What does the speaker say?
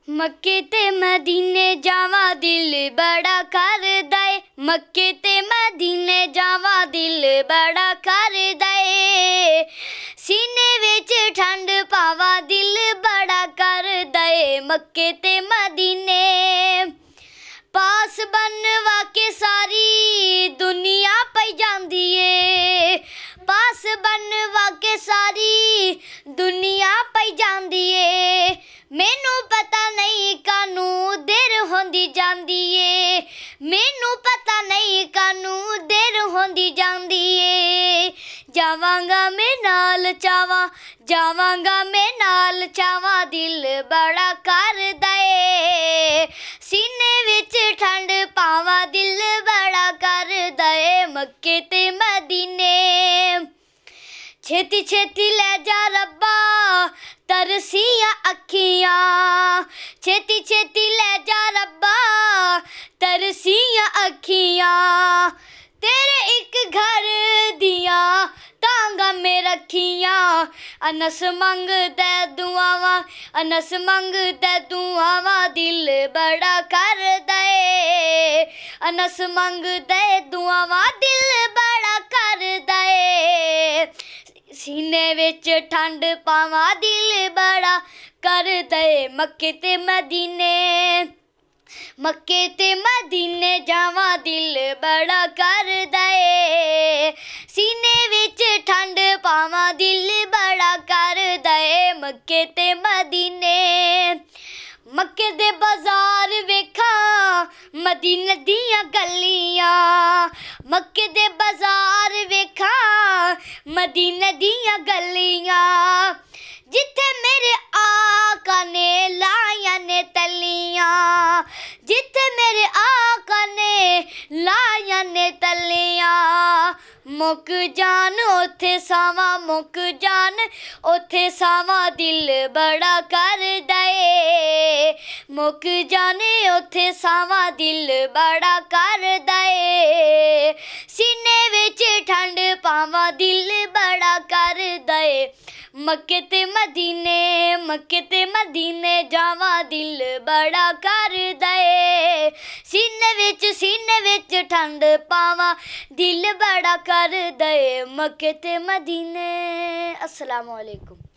मक्के ते मदीने जावा दिल बड़ा करदा ए। मक्के ते मदीने जावा दिल बड़ा करदा ए। सीने विच ठंड पावा दिल बड़ा करदा ए। मक्के ते मदीने पास बनवा के सारी दुनिया पई जांदी ए। पास बनवा के सारी दुनिया पई जांदी ए। मैनू पता नहीं कानू देर होंदी जांदी ए। मैनू पता नहीं कानू देर होंदी जांदी ए। जावांगा मैं नाल चावा, जावांगा मैं नाल चावा दिल बड़ा करदा ए। सीने विच ठंड पावा दिल बड़ा करदा ए। मक्के ते मदीने छेती छेती ले जा रब्बा तरसिया अखियां। छेती छेती ले जा रब्बा तरसिया अखियां। तेरे एक घर दिया तांगा में रखियां। अनस मंगदा दुआवां, अनस मंगदा दुआवां दिल बड़ा करदा ए। अनस मंगदा दुआवां दिल बड़ा करदा ए। सीने विच ठंड पावा दिल बड़ा करदा ए। मक्के ते मदीने, मक्के ते मदीने जावा दिल बड़ा करदा ए। सीने विच ठंड पावा दिल बड़ा करदा ए। मक्के ते मदीने मक्के दे बाजार वेखा मदीने दियां गलियां। मक्के दे बाजार वेखा मदीने दियां गलियां। जिथे मेरे आका ने लाया ने तलियां। जिथे मेरे आका ने लाया ने तलियां। मुक जान ओथे सावा, मुक जान ओथे सावा दिल बड़ा करदा ए। मुक जाने ओथे सावा दिल बड़ा करदा ए। सीने विच ठंड पावा दिल बड़ा करदा ए। मक्के ते मदीने, मक्के ते मदीने जावा दिल बड़ा करदा ए। सीने विच ठंड पावा दिल बड़ा करदा ए। मक्के ते मदीने। अस्सलामु अलैकुम।